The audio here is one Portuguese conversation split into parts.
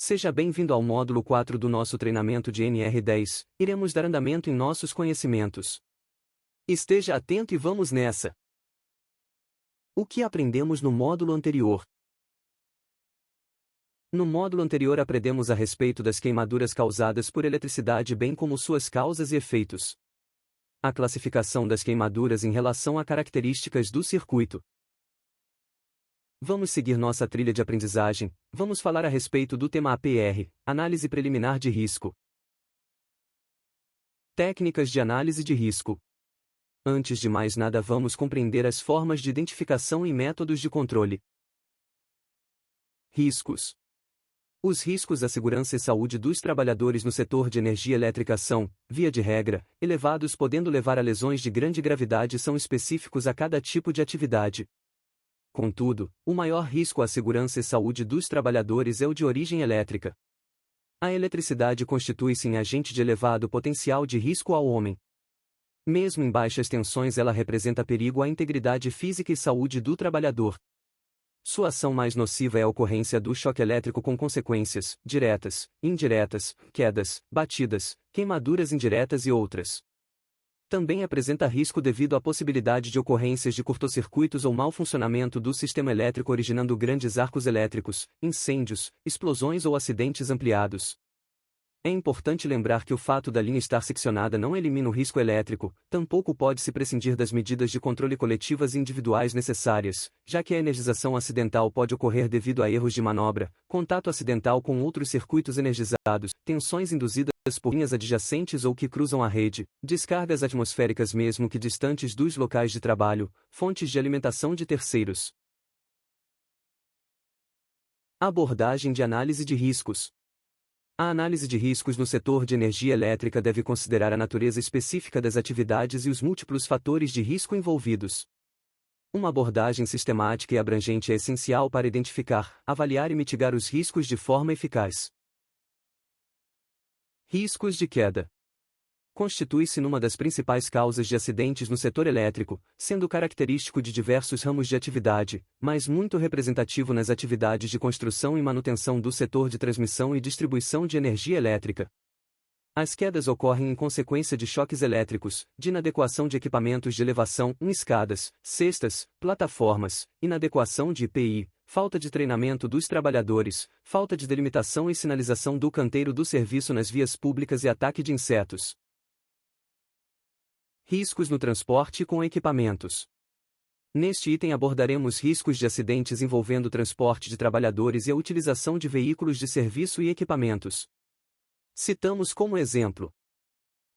Seja bem-vindo ao módulo 4 do nosso treinamento de NR10. Iremos dar andamento em nossos conhecimentos. Esteja atento e vamos nessa! O que aprendemos no módulo anterior? No módulo anterior aprendemos a respeito das queimaduras causadas por eletricidade bem como suas causas e efeitos. A classificação das queimaduras em relação a características do circuito. Vamos seguir nossa trilha de aprendizagem. Vamos falar a respeito do tema APR, Análise Preliminar de Risco. Técnicas de análise de risco. Antes de mais nada, vamos compreender as formas de identificação e métodos de controle. Riscos. Os riscos à segurança e saúde dos trabalhadores no setor de energia elétrica são, via de regra, elevados, podendo levar a lesões de grande gravidade e são específicos a cada tipo de atividade. Contudo, o maior risco à segurança e saúde dos trabalhadores é o de origem elétrica. A eletricidade constitui-se em agente de elevado potencial de risco ao homem. Mesmo em baixas tensões, ela representa perigo à integridade física e saúde do trabalhador. Sua ação mais nociva é a ocorrência do choque elétrico com consequências, diretas, indiretas, quedas, batidas, queimaduras indiretas e outras. Também apresenta risco devido à possibilidade de ocorrências de curtocircuitos ou mau funcionamento do sistema elétrico originando grandes arcos elétricos, incêndios, explosões ou acidentes ampliados. É importante lembrar que o fato da linha estar seccionada não elimina o risco elétrico, tampouco pode-se prescindir das medidas de controle coletivas e individuais necessárias, já que a energização acidental pode ocorrer devido a erros de manobra, contato acidental com outros circuitos energizados, tensões induzidas por linhas adjacentes ou que cruzam a rede, descargas atmosféricas mesmo que distantes dos locais de trabalho, fontes de alimentação de terceiros. Abordagem de análise de riscos. A análise de riscos no setor de energia elétrica deve considerar a natureza específica das atividades e os múltiplos fatores de risco envolvidos. Uma abordagem sistemática e abrangente é essencial para identificar, avaliar e mitigar os riscos de forma eficaz. Riscos de queda. Constitui-se numa das principais causas de acidentes no setor elétrico, sendo característico de diversos ramos de atividade, mas muito representativo nas atividades de construção e manutenção do setor de transmissão e distribuição de energia elétrica. As quedas ocorrem em consequência de choques elétricos, de inadequação de equipamentos de elevação, escadas, cestas, plataformas, inadequação de EPI, falta de treinamento dos trabalhadores, falta de delimitação e sinalização do canteiro do serviço nas vias públicas e ataque de insetos. Riscos no transporte com equipamentos. Neste item abordaremos riscos de acidentes envolvendo o transporte de trabalhadores e a utilização de veículos de serviço e equipamentos. Citamos como exemplo: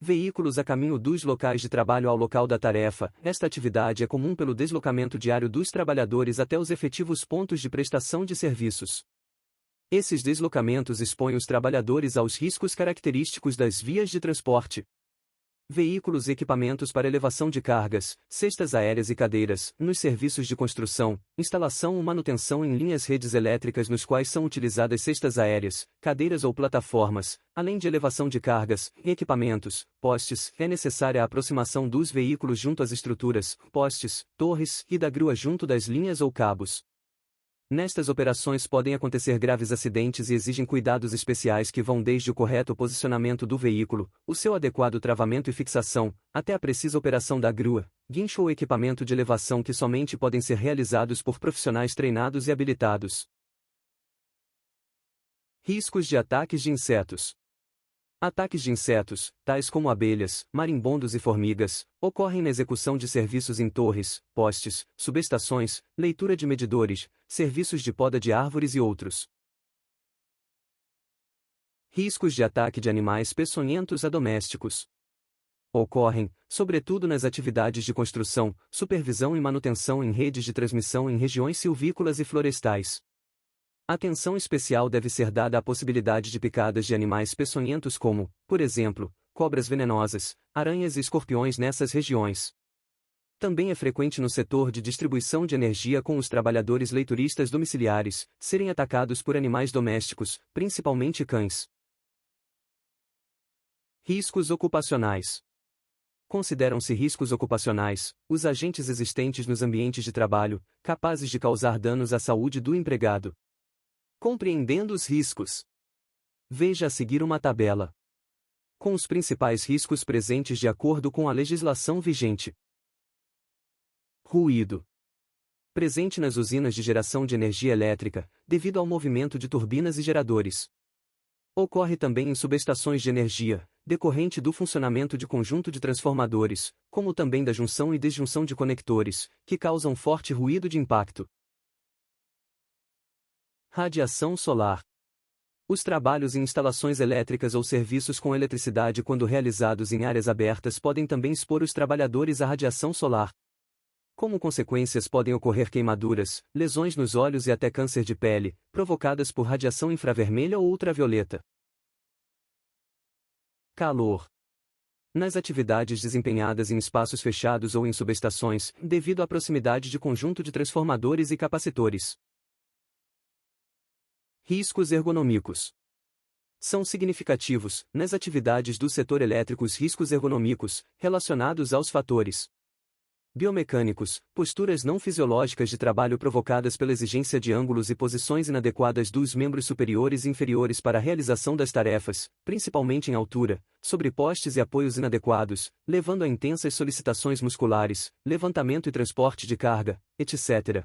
veículos a caminho dos locais de trabalho ao local da tarefa. Esta atividade é comum pelo deslocamento diário dos trabalhadores até os efetivos pontos de prestação de serviços. Esses deslocamentos expõem os trabalhadores aos riscos característicos das vias de transporte. Veículos e equipamentos para elevação de cargas, cestas aéreas e cadeiras, nos serviços de construção, instalação ou manutenção em linhas redes elétricas nos quais são utilizadas cestas aéreas, cadeiras ou plataformas, além de elevação de cargas e equipamentos, postes, é necessária a aproximação dos veículos junto às estruturas, postes, torres e da grua junto das linhas ou cabos. Nestas operações podem acontecer graves acidentes e exigem cuidados especiais que vão desde o correto posicionamento do veículo, o seu adequado travamento e fixação, até a precisa operação da grua, guincho ou equipamento de elevação que somente podem ser realizados por profissionais treinados e habilitados. Riscos de ataques de insetos. Ataques de insetos, tais como abelhas, marimbondos e formigas, ocorrem na execução de serviços em torres, postes, subestações, leitura de medidores, serviços de poda de árvores e outros. Riscos de ataque de animais peçonhentos a domésticos. Ocorrem, sobretudo nas atividades de construção, supervisão e manutenção em redes de transmissão em regiões silvícolas e florestais. Atenção especial deve ser dada à possibilidade de picadas de animais peçonhentos como, por exemplo, cobras venenosas, aranhas e escorpiões nessas regiões. Também é frequente no setor de distribuição de energia com os trabalhadores leituristas domiciliares serem atacados por animais domésticos, principalmente cães. Riscos ocupacionais. Consideram-se riscos ocupacionais os agentes existentes nos ambientes de trabalho, capazes de causar danos à saúde do empregado. Compreendendo os riscos. Veja a seguir uma tabela com os principais riscos presentes de acordo com a legislação vigente. Ruído. Presente nas usinas de geração de energia elétrica, devido ao movimento de turbinas e geradores. Ocorre também em subestações de energia, decorrente do funcionamento de conjunto de transformadores, como também da junção e desjunção de conectores, que causam forte ruído de impacto. Radiação solar. Os trabalhos em instalações elétricas ou serviços com eletricidade quando realizados em áreas abertas podem também expor os trabalhadores à radiação solar. Como consequências podem ocorrer queimaduras, lesões nos olhos e até câncer de pele, provocadas por radiação infravermelha ou ultravioleta. Calor. Nas atividades desempenhadas em espaços fechados ou em subestações, devido à proximidade de conjunto de transformadores e capacitores. Riscos ergonômicos. São significativos, nas atividades do setor elétrico, os riscos ergonômicos, relacionados aos fatores biomecânicos, posturas não fisiológicas de trabalho provocadas pela exigência de ângulos e posições inadequadas dos membros superiores e inferiores para a realização das tarefas, principalmente em altura, sobre postes e apoios inadequados, levando a intensas solicitações musculares, levantamento e transporte de carga, etc.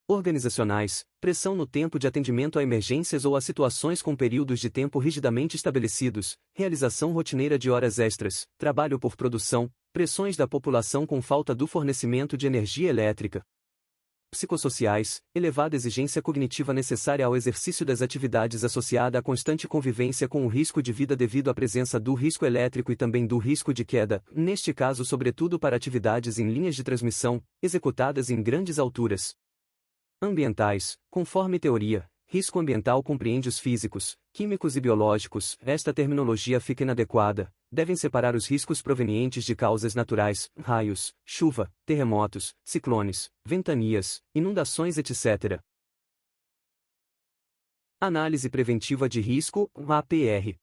Organizacionais, pressão no tempo de atendimento a emergências ou a situações com períodos de tempo rigidamente estabelecidos, realização rotineira de horas extras, trabalho por produção, pressões da população com falta do fornecimento de energia elétrica. Psicossociais, elevada exigência cognitiva necessária ao exercício das atividades associada à constante convivência com o risco de vida devido à presença do risco elétrico e também do risco de queda, neste caso sobretudo para atividades em linhas de transmissão, executadas em grandes alturas. Ambientais, conforme teoria, risco ambiental compreende os físicos, químicos e biológicos. Esta terminologia fica inadequada, devem separar os riscos provenientes de causas naturais, raios, chuva, terremotos, ciclones, ventanias, inundações, etc. Análise preventiva de risco, APR.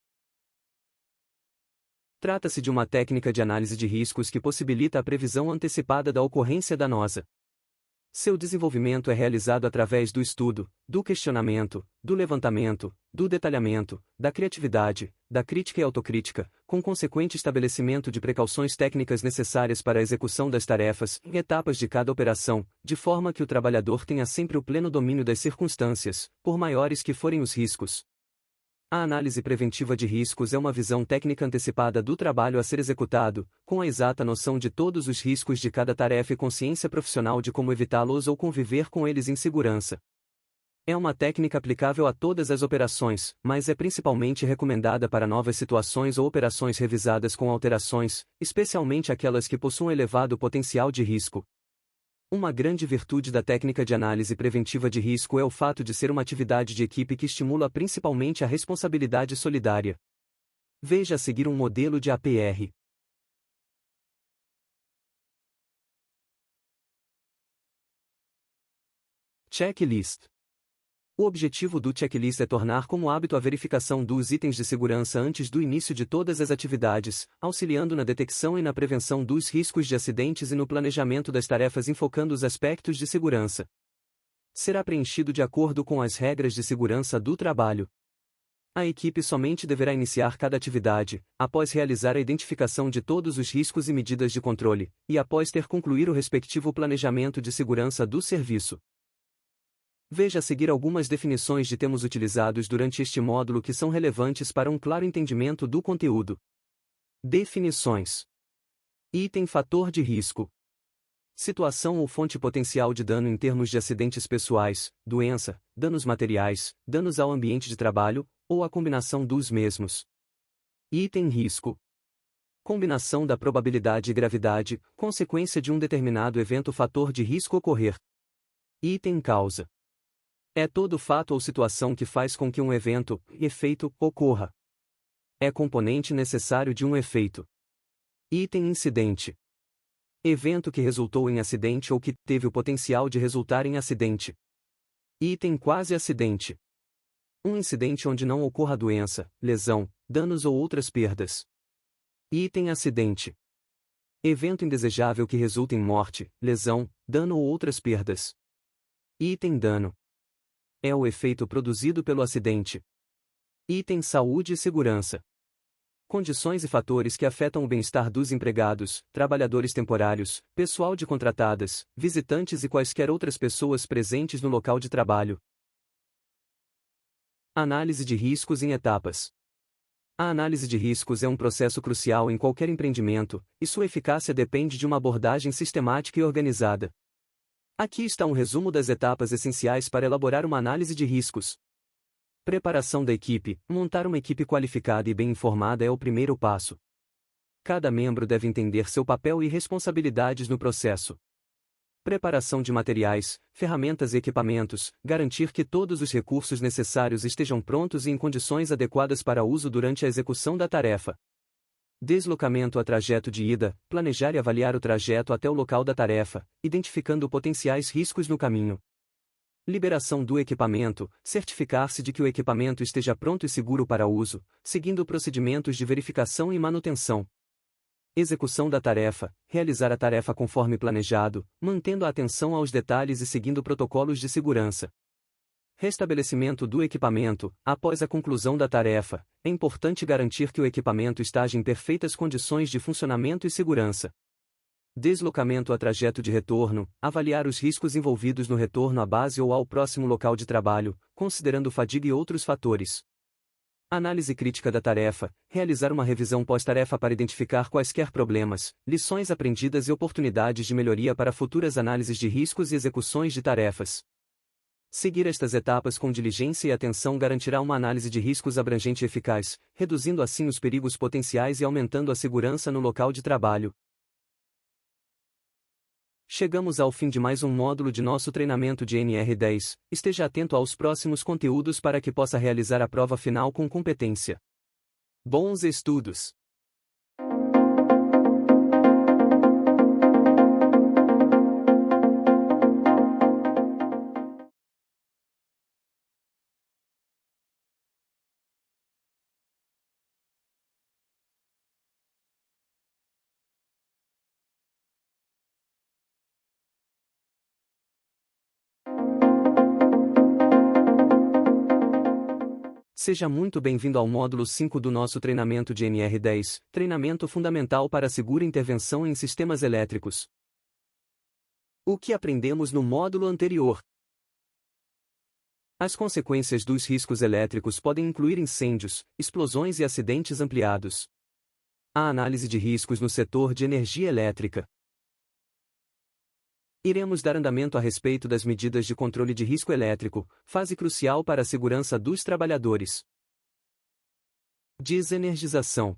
Trata-se de uma técnica de análise de riscos que possibilita a previsão antecipada da ocorrência danosa. Seu desenvolvimento é realizado através do estudo, do questionamento, do levantamento, do detalhamento, da criatividade, da crítica e autocrítica, com consequente estabelecimento de precauções técnicas necessárias para a execução das tarefas e etapas de cada operação, de forma que o trabalhador tenha sempre o pleno domínio das circunstâncias, por maiores que forem os riscos. A análise preventiva de riscos é uma visão técnica antecipada do trabalho a ser executado, com a exata noção de todos os riscos de cada tarefa e consciência profissional de como evitá-los ou conviver com eles em segurança. É uma técnica aplicável a todas as operações, mas é principalmente recomendada para novas situações ou operações revisadas com alterações, especialmente aquelas que possuam elevado potencial de risco. Uma grande virtude da técnica de análise preventiva de risco é o fato de ser uma atividade de equipe que estimula principalmente a responsabilidade solidária. Veja a seguir um modelo de APR. Checklist. O objetivo do checklist é tornar como hábito a verificação dos itens de segurança antes do início de todas as atividades, auxiliando na detecção e na prevenção dos riscos de acidentes e no planejamento das tarefas enfocando os aspectos de segurança. Será preenchido de acordo com as regras de segurança do trabalho. A equipe somente deverá iniciar cada atividade, após realizar a identificação de todos os riscos e medidas de controle, e após ter concluído o respectivo planejamento de segurança do serviço. Veja a seguir algumas definições de termos utilizados durante este módulo que são relevantes para um claro entendimento do conteúdo. Definições. Item fator de risco. Situação ou fonte potencial de dano em termos de acidentes pessoais, doença, danos materiais, danos ao ambiente de trabalho, ou a combinação dos mesmos. Item risco. Combinação da probabilidade e gravidade, consequência de um determinado evento fator de risco ocorrer. Item causa. É todo fato ou situação que faz com que um evento, efeito, ocorra. É componente necessário de um efeito. Item incidente. Evento que resultou em acidente ou que teve o potencial de resultar em acidente. Item quase acidente. Um incidente onde não ocorra doença, lesão, danos ou outras perdas. Item acidente. Evento indesejável que resulta em morte, lesão, dano ou outras perdas. Item dano. É o efeito produzido pelo acidente. Item Saúde e Segurança. Condições e fatores que afetam o bem-estar dos empregados, trabalhadores temporários, pessoal de contratadas, visitantes e quaisquer outras pessoas presentes no local de trabalho. Análise de riscos em etapas. A análise de riscos é um processo crucial em qualquer empreendimento, e sua eficácia depende de uma abordagem sistemática e organizada. Aqui está um resumo das etapas essenciais para elaborar uma análise de riscos. Preparação da equipe. Montar uma equipe qualificada e bem informada é o primeiro passo. Cada membro deve entender seu papel e responsabilidades no processo. Preparação de materiais, ferramentas e equipamentos. Garantir que todos os recursos necessários estejam prontos e em condições adequadas para uso durante a execução da tarefa. Deslocamento a trajeto de ida. Planejar e avaliar o trajeto até o local da tarefa, identificando potenciais riscos no caminho. Liberação do equipamento. Certificar-se de que o equipamento esteja pronto e seguro para uso, seguindo procedimentos de verificação e manutenção. Execução da tarefa. Realizar a tarefa conforme planejado, mantendo a atenção aos detalhes e seguindo protocolos de segurança. Restabelecimento do equipamento. Após a conclusão da tarefa, é importante garantir que o equipamento esteja em perfeitas condições de funcionamento e segurança. Deslocamento a trajeto de retorno. Avaliar os riscos envolvidos no retorno à base ou ao próximo local de trabalho, considerando fadiga e outros fatores. Análise crítica da tarefa. Realizar uma revisão pós-tarefa para identificar quaisquer problemas, lições aprendidas e oportunidades de melhoria para futuras análises de riscos e execuções de tarefas. Seguir estas etapas com diligência e atenção garantirá uma análise de riscos abrangente e eficaz, reduzindo assim os perigos potenciais e aumentando a segurança no local de trabalho. Chegamos ao fim de mais um módulo de nosso treinamento de NR10. Esteja atento aos próximos conteúdos para que possa realizar a prova final com competência. Bons estudos! Seja muito bem-vindo ao módulo 5 do nosso treinamento de NR10, treinamento fundamental para a segura intervenção em sistemas elétricos. O que aprendemos no módulo anterior? As consequências dos riscos elétricos podem incluir incêndios, explosões e acidentes ampliados. A análise de riscos no setor de energia elétrica. Iremos dar andamento a respeito das medidas de controle de risco elétrico, fase crucial para a segurança dos trabalhadores. Desenergização.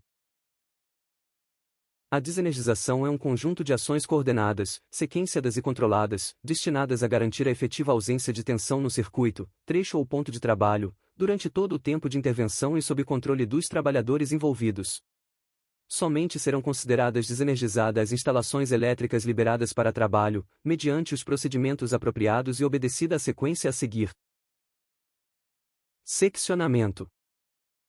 A desenergização é um conjunto de ações coordenadas, sequenciadas e controladas, destinadas a garantir a efetiva ausência de tensão no circuito, trecho ou ponto de trabalho, durante todo o tempo de intervenção e sob controle dos trabalhadores envolvidos. Somente serão consideradas desenergizadas as instalações elétricas liberadas para trabalho, mediante os procedimentos apropriados e obedecida a sequência a seguir. Seccionamento.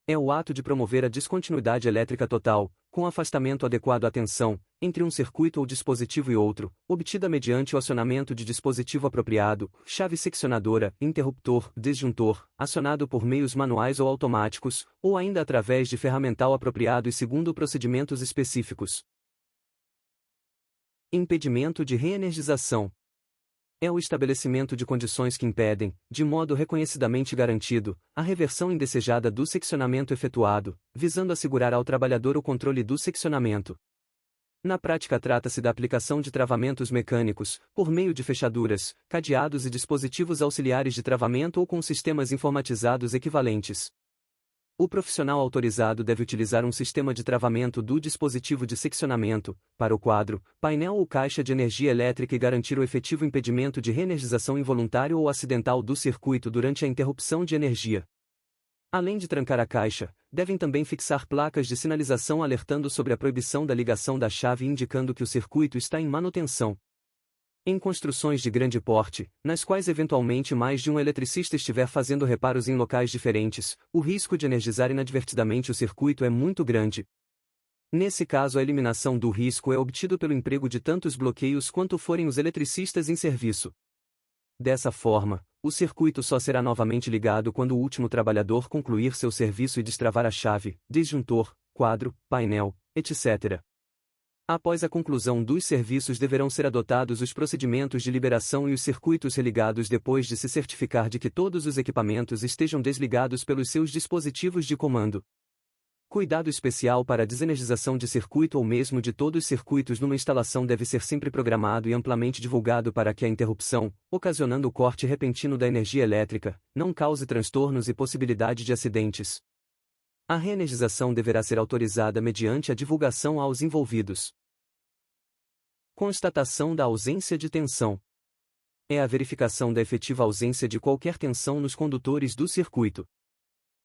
É o ato de promover a descontinuidade elétrica total, com afastamento adequado à tensão, entre um circuito ou dispositivo e outro, obtida mediante o acionamento de dispositivo apropriado, chave seccionadora, interruptor, disjuntor, acionado por meios manuais ou automáticos, ou ainda através de ferramental apropriado e segundo procedimentos específicos. Impedimento de reenergização. É o estabelecimento de condições que impedem, de modo reconhecidamente garantido, a reversão indesejada do seccionamento efetuado, visando assegurar ao trabalhador o controle do seccionamento. Na prática trata-se da aplicação de travamentos mecânicos, por meio de fechaduras, cadeados e dispositivos auxiliares de travamento ou com sistemas informatizados equivalentes. O profissional autorizado deve utilizar um sistema de travamento do dispositivo de seccionamento, para o quadro, painel ou caixa de energia elétrica e garantir o efetivo impedimento de reenergização involuntário ou acidental do circuito durante a interrupção de energia. Além de trancar a caixa, devem também fixar placas de sinalização alertando sobre a proibição da ligação da chave e indicando que o circuito está em manutenção. Em construções de grande porte, nas quais eventualmente mais de um eletricista estiver fazendo reparos em locais diferentes, o risco de energizar inadvertidamente o circuito é muito grande. Nesse caso, a eliminação do risco é obtido pelo emprego de tantos bloqueios quanto forem os eletricistas em serviço. Dessa forma, o circuito só será novamente ligado quando o último trabalhador concluir seu serviço e destravar a chave, disjuntor, quadro, painel, etc. Após a conclusão dos serviços deverão ser adotados os procedimentos de liberação e os circuitos religados depois de se certificar de que todos os equipamentos estejam desligados pelos seus dispositivos de comando. Cuidado especial para a desenergização de circuito ou mesmo de todos os circuitos numa instalação deve ser sempre programado e amplamente divulgado para que a interrupção, ocasionando o corte repentino da energia elétrica, não cause transtornos e possibilidade de acidentes. A reenergização deverá ser autorizada mediante a divulgação aos envolvidos. Constatação da ausência de tensão. É a verificação da efetiva ausência de qualquer tensão nos condutores do circuito.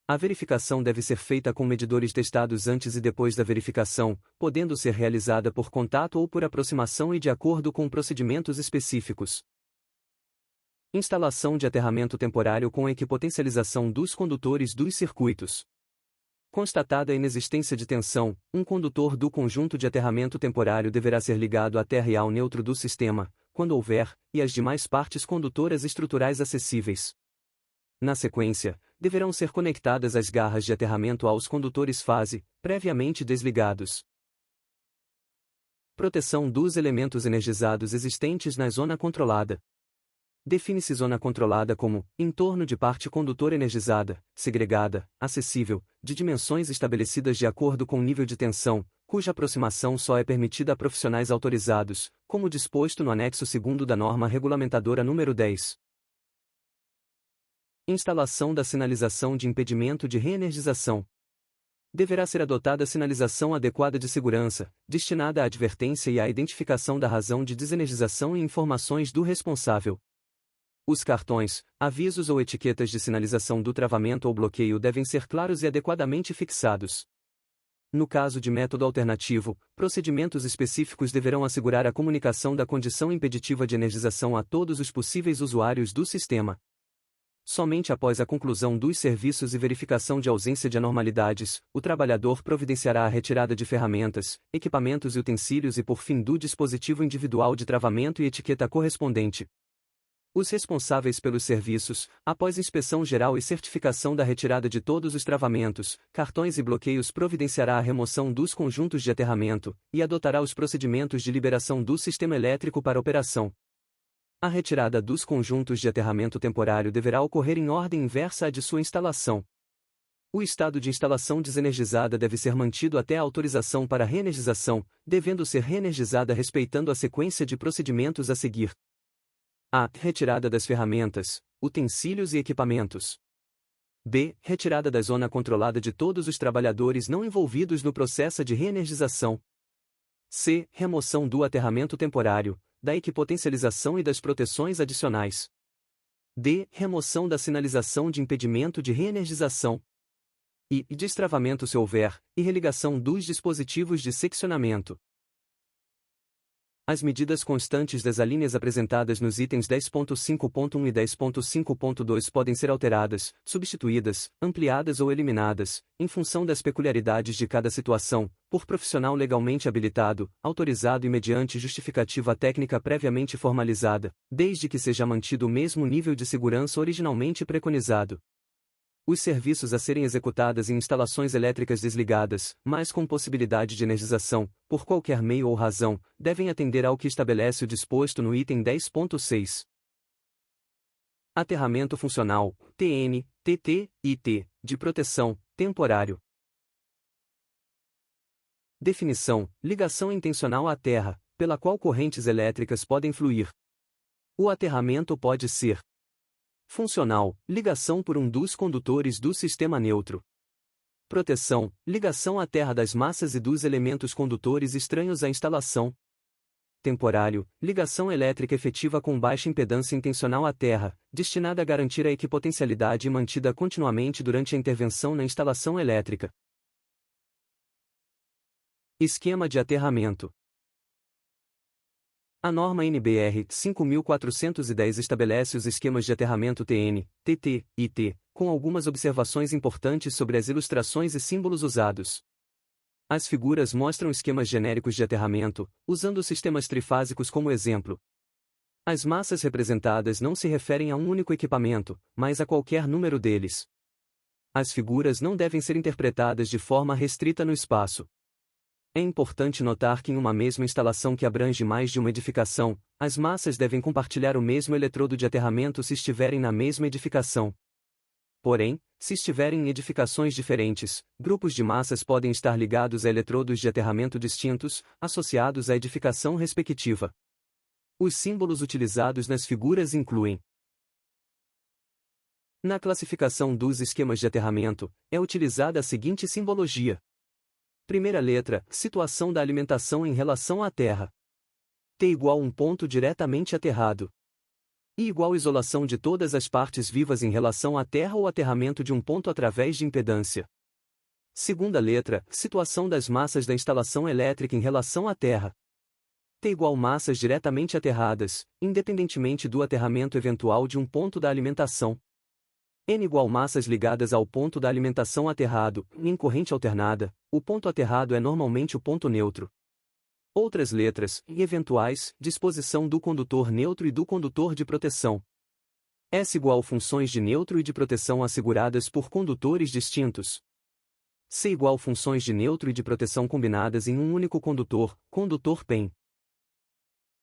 A verificação deve ser feita com medidores testados antes e depois da verificação, podendo ser realizada por contato ou por aproximação e de acordo com procedimentos específicos. Instalação de aterramento temporário com equipotencialização dos condutores dos circuitos. Constatada a inexistência de tensão, um condutor do conjunto de aterramento temporário deverá ser ligado à terra e ao neutro do sistema, quando houver, e as demais partes condutoras estruturais acessíveis. Na sequência, deverão ser conectadas as garras de aterramento aos condutores fase, previamente desligados. Proteção dos elementos energizados existentes na zona controlada. Define-se zona controlada como entorno de parte condutora energizada, segregada, acessível, de dimensões estabelecidas de acordo com o nível de tensão, cuja aproximação só é permitida a profissionais autorizados, como disposto no anexo 2º da norma regulamentadora número 10. Instalação da sinalização de impedimento de reenergização. Deverá ser adotada sinalização adequada de segurança, destinada à advertência e à identificação da razão de desenergização e informações do responsável. Os cartões, avisos ou etiquetas de sinalização do travamento ou bloqueio devem ser claros e adequadamente fixados. No caso de método alternativo, procedimentos específicos deverão assegurar a comunicação da condição impeditiva de energização a todos os possíveis usuários do sistema. Somente após a conclusão dos serviços e verificação de ausência de anormalidades, o trabalhador providenciará a retirada de ferramentas, equipamentos e utensílios e por fim do dispositivo individual de travamento e etiqueta correspondente. Os responsáveis pelos serviços, após inspeção geral e certificação da retirada de todos os travamentos, cartões e bloqueios providenciará a remoção dos conjuntos de aterramento, e adotará os procedimentos de liberação do sistema elétrico para operação. A retirada dos conjuntos de aterramento temporário deverá ocorrer em ordem inversa à de sua instalação. O estado de instalação desenergizada deve ser mantido até a autorização para reenergização, devendo ser reenergizada respeitando a sequência de procedimentos a seguir. A. Retirada das ferramentas, utensílios e equipamentos. B. Retirada da zona controlada de todos os trabalhadores não envolvidos no processo de reenergização. C. Remoção do aterramento temporário, da equipotencialização e das proteções adicionais. D. Remoção da sinalização de impedimento de reenergização. E. Destravamento se houver, e religação dos dispositivos de seccionamento. As medidas constantes das alíneas apresentadas nos itens 10.5.1 e 10.5.2 podem ser alteradas, substituídas, ampliadas ou eliminadas, em função das peculiaridades de cada situação, por profissional legalmente habilitado, autorizado e mediante justificativa técnica previamente formalizada, desde que seja mantido o mesmo nível de segurança originalmente preconizado. Os serviços a serem executados em instalações elétricas desligadas, mas com possibilidade de energização, por qualquer meio ou razão, devem atender ao que estabelece o disposto no item 10.6. Aterramento funcional, TN, TT, IT, de proteção, temporário. Definição: ligação intencional à terra, pela qual correntes elétricas podem fluir. O aterramento pode ser funcional, ligação por um dos condutores do sistema neutro. Proteção, ligação à terra das massas e dos elementos condutores estranhos à instalação. Temporário, ligação elétrica efetiva com baixa impedância intencional à terra, destinada a garantir a equipotencialidade e mantida continuamente durante a intervenção na instalação elétrica. Esquema de aterramento. A norma NBR 5410 estabelece os esquemas de aterramento TN, TT, IT, com algumas observações importantes sobre as ilustrações e símbolos usados. As figuras mostram esquemas genéricos de aterramento, usando sistemas trifásicos como exemplo. As massas representadas não se referem a um único equipamento, mas a qualquer número deles. As figuras não devem ser interpretadas de forma restrita no espaço. É importante notar que em uma mesma instalação que abrange mais de uma edificação, as massas devem compartilhar o mesmo eletrodo de aterramento se estiverem na mesma edificação. Porém, se estiverem em edificações diferentes, grupos de massas podem estar ligados a eletrodos de aterramento distintos, associados à edificação respectiva. Os símbolos utilizados nas figuras incluem: na classificação dos esquemas de aterramento, é utilizada a seguinte simbologia. Primeira letra, situação da alimentação em relação à terra. T igual um ponto diretamente aterrado. I igual isolação de todas as partes vivas em relação à terra ou aterramento de um ponto através de impedância. Segunda letra, situação das massas da instalação elétrica em relação à terra. T igual massas diretamente aterradas, independentemente do aterramento eventual de um ponto da alimentação. N igual massas ligadas ao ponto da alimentação aterrado, em corrente alternada, o ponto aterrado é normalmente o ponto neutro. Outras letras, e eventuais, disposição do condutor neutro e do condutor de proteção. S igual funções de neutro e de proteção asseguradas por condutores distintos. C igual funções de neutro e de proteção combinadas em um único condutor, condutor PEN.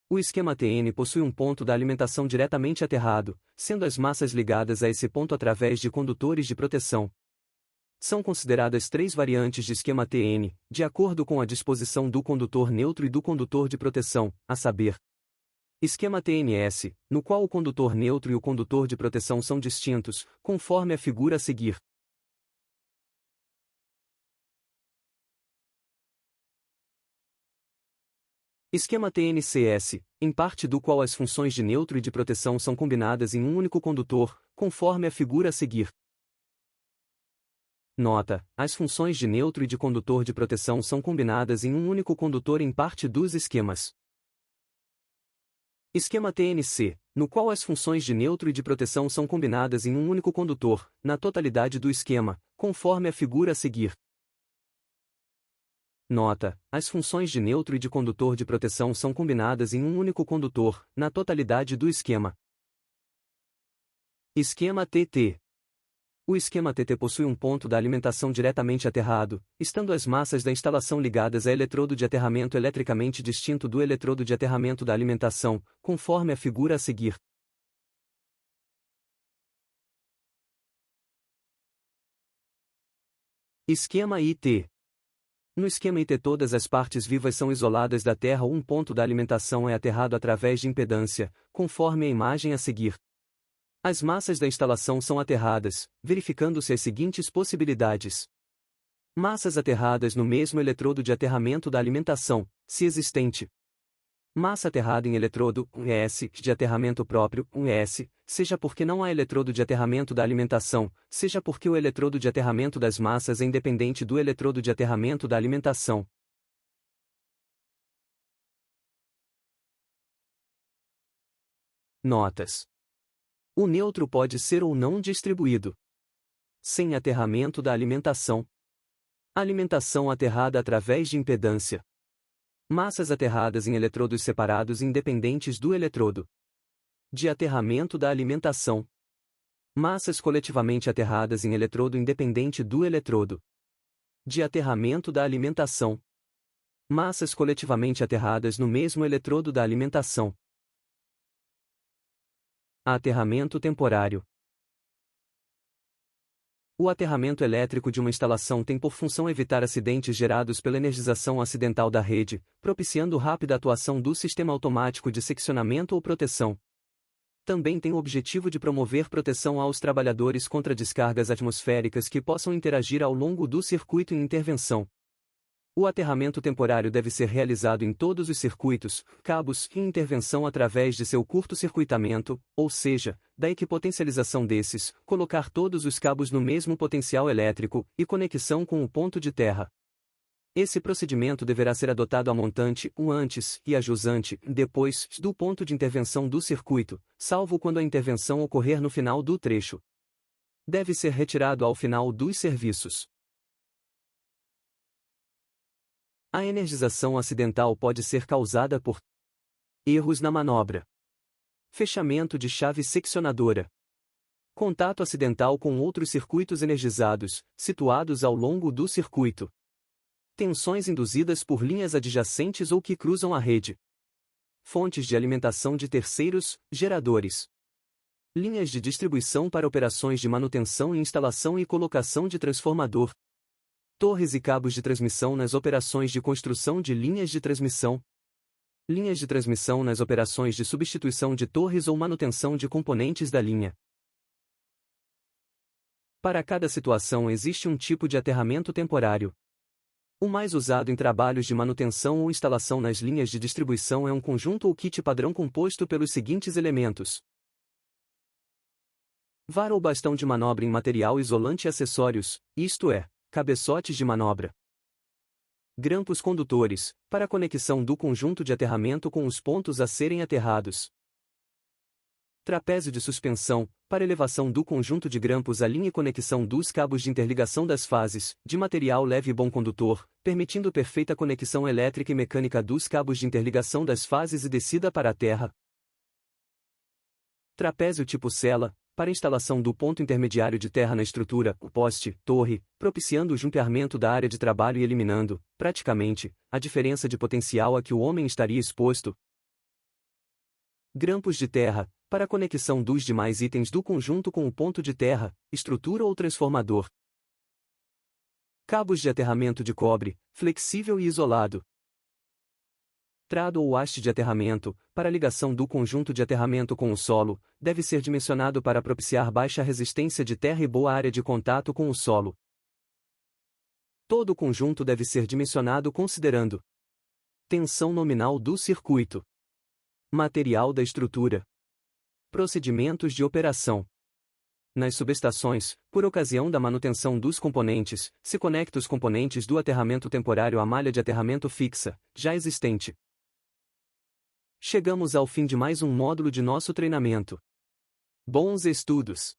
O esquema TN possui um ponto da alimentação diretamente aterrado, sendo as massas ligadas a esse ponto através de condutores de proteção. São consideradas três variantes de esquema TN, de acordo com a disposição do condutor neutro e do condutor de proteção, a saber: esquema TNS, no qual o condutor neutro e o condutor de proteção são distintos, conforme a figura a seguir. Esquema TNCS, em parte do qual as funções de neutro e de proteção são combinadas em um único condutor, conforme a figura a seguir. Nota: as funções de neutro e de condutor de proteção são combinadas em um único condutor em parte dos esquemas. Esquema TNC, no qual as funções de neutro e de proteção são combinadas em um único condutor, na totalidade do esquema, conforme a figura a seguir. Nota: as funções de neutro e de condutor de proteção são combinadas em um único condutor, na totalidade do esquema. Esquema TT. O esquema TT possui um ponto da alimentação diretamente aterrado, estando as massas da instalação ligadas a eletrodo de aterramento eletricamente distinto do eletrodo de aterramento da alimentação, conforme a figura a seguir. Esquema IT. No esquema IT todas as partes vivas são isoladas da terra ou um ponto da alimentação é aterrado através de impedância, conforme a imagem a seguir. As massas da instalação são aterradas, verificando-se as seguintes possibilidades. Massas aterradas no mesmo eletrodo de aterramento da alimentação, se existente. Massa aterrada em eletrodo, ES, de aterramento próprio, ES, seja porque não há eletrodo de aterramento da alimentação, seja porque o eletrodo de aterramento das massas é independente do eletrodo de aterramento da alimentação. Notas: o neutro pode ser ou não distribuído. Sem aterramento da alimentação. Alimentação aterrada através de impedância. Massas aterradas em eletrodos separados independentes do eletrodo. De aterramento da alimentação. Massas coletivamente aterradas em eletrodo independente do eletrodo. De aterramento da alimentação. Massas coletivamente aterradas no mesmo eletrodo da alimentação. Aterramento temporário. O aterramento elétrico de uma instalação tem por função evitar acidentes gerados pela energização acidental da rede, propiciando rápida atuação do sistema automático de seccionamento ou proteção. Também tem o objetivo de promover proteção aos trabalhadores contra descargas atmosféricas que possam interagir ao longo do circuito em intervenção. O aterramento temporário deve ser realizado em todos os circuitos, cabos e intervenção através de seu curto-circuitamento, ou seja, da equipotencialização desses, colocar todos os cabos no mesmo potencial elétrico e conexão com o ponto de terra. Esse procedimento deverá ser adotado a montante, o antes, e a jusante, depois, do ponto de intervenção do circuito, salvo quando a intervenção ocorrer no final do trecho. Deve ser retirado ao final dos serviços. A energização acidental pode ser causada por erros na manobra, Fechamento de chave seccionadora. Contato acidental com outros circuitos energizados, situados ao longo do circuito. Tensões induzidas por linhas adjacentes ou que cruzam a rede. Fontes de alimentação de terceiros, geradores. Linhas de distribuição para operações de manutenção e instalação e colocação de transformador. Torres e cabos de transmissão nas operações de construção de linhas de transmissão. Linhas de transmissão nas operações de substituição de torres ou manutenção de componentes da linha. Para cada situação existe um tipo de aterramento temporário. O mais usado em trabalhos de manutenção ou instalação nas linhas de distribuição é um conjunto ou kit padrão composto pelos seguintes elementos: vara ou bastão de manobra em material isolante e acessórios, isto é, cabeçotes de manobra. Grampos condutores, para conexão do conjunto de aterramento com os pontos a serem aterrados. Trapézio de suspensão, para elevação do conjunto de grampos à linha e conexão dos cabos de interligação das fases, de material leve e bom condutor, permitindo perfeita conexão elétrica e mecânica dos cabos de interligação das fases e descida para a terra. Trapézio tipo sela, para instalação do ponto intermediário de terra na estrutura, poste, torre, propiciando o juntamento da área de trabalho e eliminando, praticamente, a diferença de potencial a que o homem estaria exposto. Grampos de terra, para a conexão dos demais itens do conjunto com o ponto de terra, estrutura ou transformador. Cabos de aterramento de cobre, flexível e isolado. Trado ou haste de aterramento, para a ligação do conjunto de aterramento com o solo, deve ser dimensionado para propiciar baixa resistência de terra e boa área de contato com o solo. Todo o conjunto deve ser dimensionado considerando tensão nominal do circuito, material da estrutura, procedimentos de operação. Nas subestações, por ocasião da manutenção dos componentes, se conecta os componentes do aterramento temporário à malha de aterramento fixa, já existente. Chegamos ao fim de mais um módulo de nosso treinamento. Bons estudos!